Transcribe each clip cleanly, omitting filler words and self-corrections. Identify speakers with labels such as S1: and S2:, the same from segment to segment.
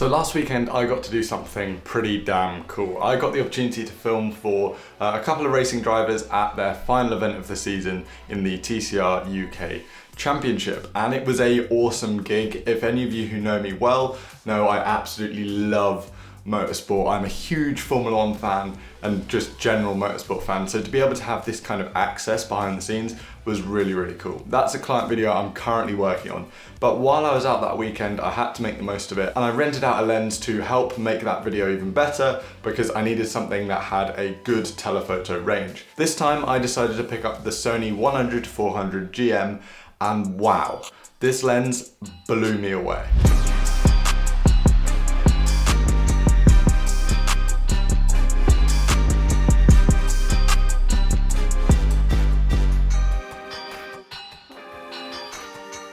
S1: So last weekend I got to do something pretty damn cool. I got the opportunity to film for a couple of racing drivers at their final event of the season in the TCR UK Championship, and it was a awesome gig. If any of you who know me well know I absolutely love motorsport. I'm a huge Formula 1 fan and just general motorsport fan, so to be able to have this kind of access behind the scenes was really, really cool. That's a client video I'm currently working on, but while I was out that weekend I had to make the most of it, and I rented out a lens to help make that video even better because I needed something that had a good telephoto range. This time I decided to pick up the Sony 100-400 GM, and wow, this lens blew me away.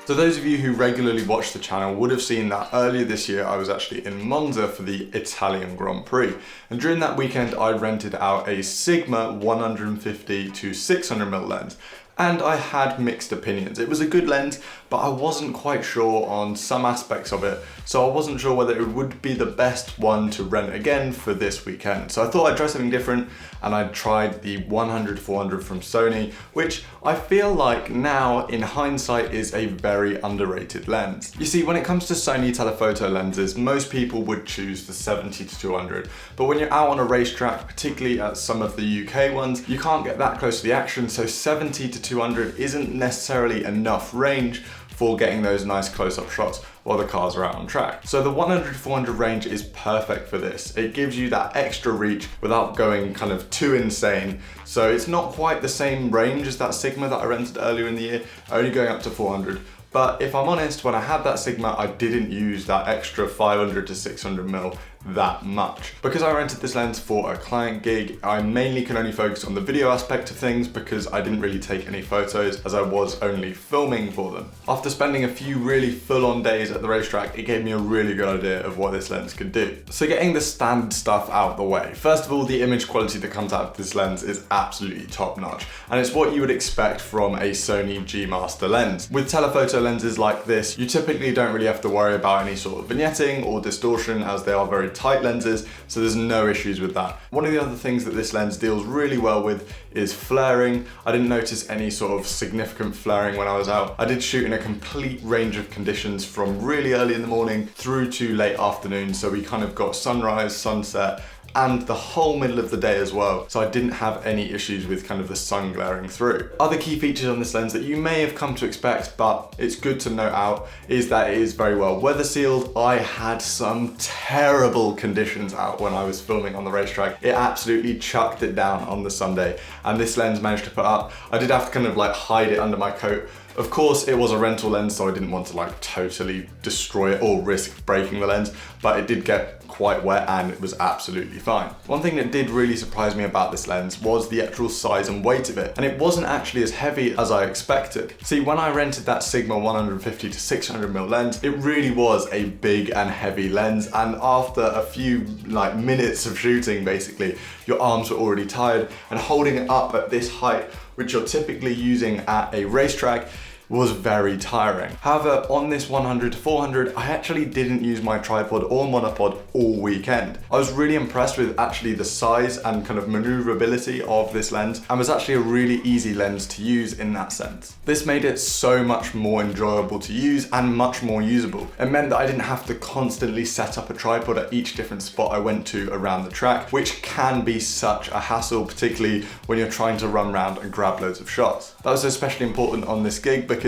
S1: So those of you who regularly watch the channel would have seen that earlier this year I was actually in Monza for the Italian Grand Prix. And during that weekend I rented out a Sigma 150-600mm lens. And I had mixed opinions. It was a good lens, but I wasn't quite sure on some aspects of it. So I wasn't sure whether it would be the best one to rent again for this weekend. So I thought I'd try something different, and I tried the 100-400 from Sony, which I feel like now in hindsight is a very underrated lens. You see, when it comes to Sony telephoto lenses, most people would choose the 70-200. But when you're out on a racetrack, particularly at some of the UK ones, you can't get that close to the action, so 70-200 isn't necessarily enough range for getting those nice close-up shots while the cars are out on track. So the 100-400 range is perfect for this. It gives you that extra reach without going kind of too insane. So it's not quite the same range as that Sigma that I rented earlier in the year, only going up to 400. But if I'm honest, when I had that Sigma, I didn't use that extra 500-600mm that much. Because I rented this lens for a client gig, I mainly can only focus on the video aspect of things because I didn't really take any photos as I was only filming for them. After spending a few really full-on days at the racetrack, it gave me a really good idea of what this lens could do. So getting the standard stuff out of the way. First of all, the image quality that comes out of this lens is absolutely top-notch, and it's what you would expect from a Sony G Master lens. With telephoto lenses like this, you typically don't really have to worry about any sort of vignetting or distortion, as they are very tight lenses, so there's no issues with that. One of the other things that this lens deals really well with is flaring. I didn't notice any sort of significant flaring when I was out. I did shoot in a complete range of conditions from really early in the morning through to late afternoon, so we kind of got sunrise, sunset, and the whole middle of the day as well. So I didn't have any issues with kind of the sun glaring through. Other key features on this lens that you may have come to expect, but it's good to note out, is that it is very well weather sealed. I had some terrible conditions out when I was filming on the racetrack. It absolutely chucked it down on the Sunday, and this lens managed to put up. I did have to kind of like hide it under my coat. Of course, it was a rental lens, so I didn't want to like totally destroy it or risk breaking the lens, but it did get quite wet and it was absolutely fine. One thing that did really surprise me about this lens was the actual size and weight of it, and it wasn't actually as heavy as I expected. See, when I rented that Sigma 150-600mm lens, it really was a big and heavy lens, and after a few like minutes of shooting, basically, your arms were already tired, and holding it up at this height, which you're typically using at a racetrack, was very tiring. However, on this 100-400, I actually didn't use my tripod or monopod all weekend. I was really impressed with actually the size and kind of maneuverability of this lens, and was actually a really easy lens to use in that sense. This made it so much more enjoyable to use and much more usable. It meant that I didn't have to constantly set up a tripod at each different spot I went to around the track, which can be such a hassle, particularly when you're trying to run around and grab loads of shots. That was especially important on this gig because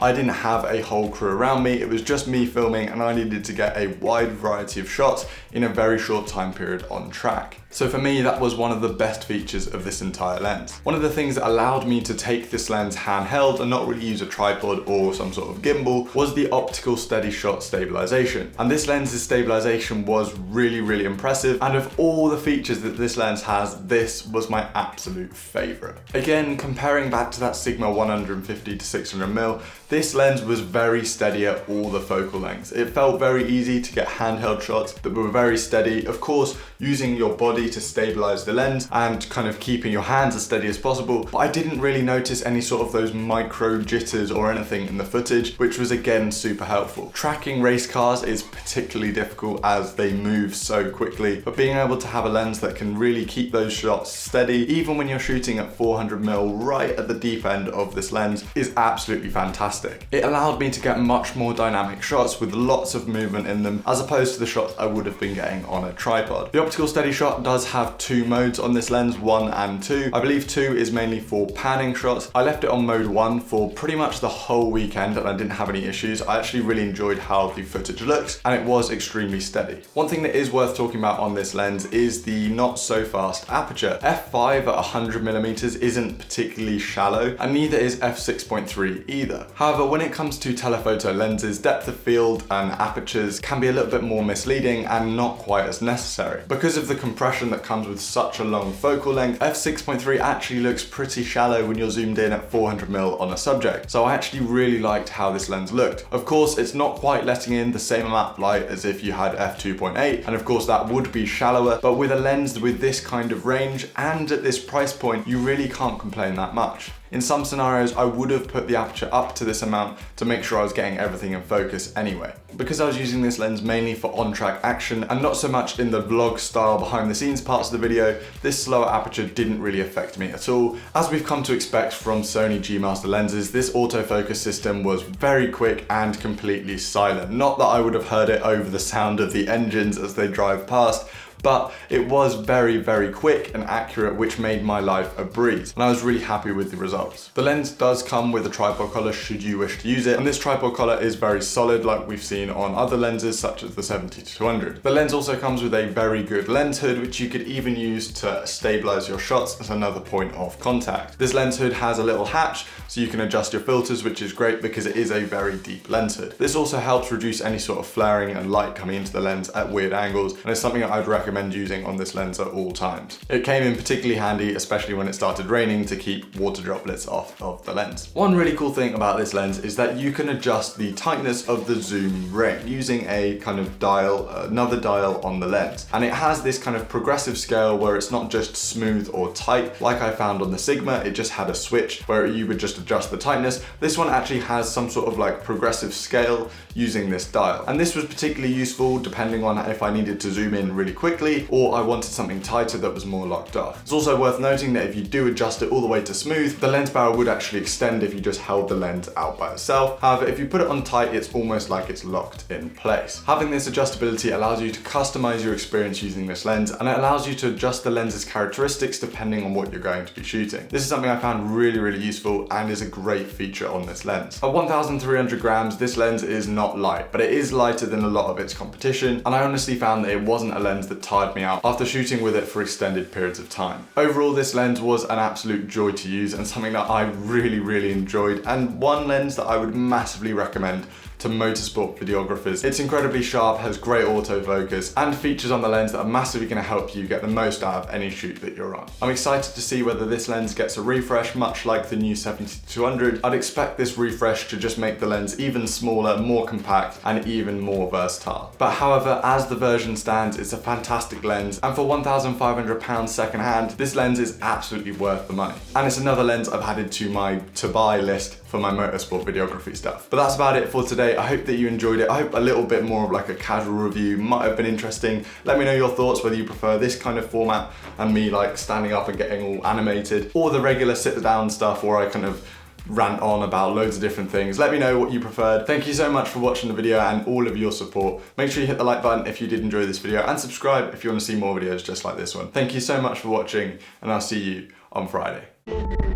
S1: I didn't have a whole crew around me. It was just me filming, and I needed to get a wide variety of shots in a very short time period on track. So for me, that was one of the best features of this entire lens. One of the things that allowed me to take this lens handheld and not really use a tripod or some sort of gimbal was the optical steady shot stabilization. And this lens's stabilization was really, really impressive. And of all the features that this lens has, this was my absolute favorite. Again, comparing back to that Sigma 150-600mm, this lens was very steady at all the focal lengths. It felt very easy to get handheld shots that were very steady. Of course, using your body body to stabilize the lens and kind of keeping your hands as steady as possible, but I didn't really notice any sort of those micro jitters or anything in the footage, which was again super helpful. Tracking race cars is particularly difficult as they move so quickly, but being able to have a lens that can really keep those shots steady, even when you're shooting at 400mm right at the deep end of this lens, is absolutely fantastic. It allowed me to get much more dynamic shots with lots of movement in them, as opposed to the shots I would have been getting on a tripod. The optical steady shot does have two modes on this lens, 1 and 2. I believe 2 is mainly for panning shots. I left it on mode 1 for pretty much the whole weekend and I didn't have any issues. I actually really enjoyed how the footage looks and it was extremely steady. One thing that is worth talking about on this lens is the not so fast aperture. f5 at 100mm isn't particularly shallow and neither is f6.3 either. However, when it comes to telephoto lenses, depth of field and apertures can be a little bit more misleading and not quite as necessary. Because of the compression that comes with such a long focal length, f6.3 actually looks pretty shallow when you're zoomed in at 400mm on a subject. So I actually really liked how this lens looked. Of course, it's not quite letting in the same amount of light as if you had f2.8, and of course that would be shallower, but with a lens with this kind of range and at this price point, you really can't complain that much. In some scenarios, I would have put the aperture up to this amount to make sure I was getting everything in focus anyway. Because I was using this lens mainly for on-track action and not so much in the vlog style behind the scenes parts of the video, this slower aperture didn't really affect me at all. As we've come to expect from Sony G Master lenses, this autofocus system was very quick and completely silent. Not that I would have heard it over the sound of the engines as they drive past, but it was very, very quick and accurate, which made my life a breeze, and I was really happy with the results. The lens does come with a tripod collar should you wish to use it, and this tripod collar is very solid like we've seen on other lenses such as the 70-200. The lens also comes with a very good lens hood, which you could even use to stabilize your shots as another point of contact. This lens hood has a little hatch so you can adjust your filters, which is great because it is a very deep lens hood. This also helps reduce any sort of flaring and light coming into the lens at weird angles, and it's something that I'd recommend using on this lens at all times. It came in particularly handy, especially when it started raining, to keep water droplets off of the lens. One really cool thing about this lens is that you can adjust the tightness of the zoom ring using a kind of dial, another dial on the lens. And it has this kind of progressive scale where it's not just smooth or tight like I found on the Sigma. It just had a switch where you would just adjust the tightness. This one actually has some sort of like progressive scale using this dial. And this was particularly useful depending on if I needed to zoom in really quickly or I wanted something tighter that was more locked off. It's also worth noting that if you do adjust it all the way to smooth, the lens barrel would actually extend if you just held the lens out by itself. However, if you put it on tight, it's almost like it's locked in place. Having this adjustability allows you to customize your experience using this lens, and it allows you to adjust the lens's characteristics depending on what you're going to be shooting. This is something I found really, really useful and is a great feature on this lens. At 1,300 grams, this lens is not light, but it is lighter than a lot of its competition, and I honestly found that it wasn't a lens that tired me out after shooting with it for extended periods of time. Overall, this lens was an absolute joy to use and something that I really, really enjoyed, and one lens that I would massively recommend to motorsport videographers. It's incredibly sharp, has great autofocus, and features on the lens that are massively going to help you get the most out of any shoot that you're on. I'm excited to see whether this lens gets a refresh, much like the new 70-200. I'd expect this refresh to just make the lens even smaller, more compact, and even more versatile. But however, as the version stands, it's a fantastic lens, and for £1,500 secondhand, this lens is absolutely worth the money. And it's another lens I've added to my to-buy list for my motorsport videography stuff. But that's about it for today. I hope that you enjoyed it. I hope a little bit more of like a casual review might have been interesting. Let me know your thoughts, whether you prefer this kind of format and me like standing up and getting all animated, or the regular sit down stuff where I kind of rant on about loads of different things. Let me know what you preferred. Thank you so much for watching the video and all of your support. Make sure you hit the like button if you did enjoy this video, and subscribe if you want to see more videos just like this one. Thank you so much for watching, and I'll see you on Friday.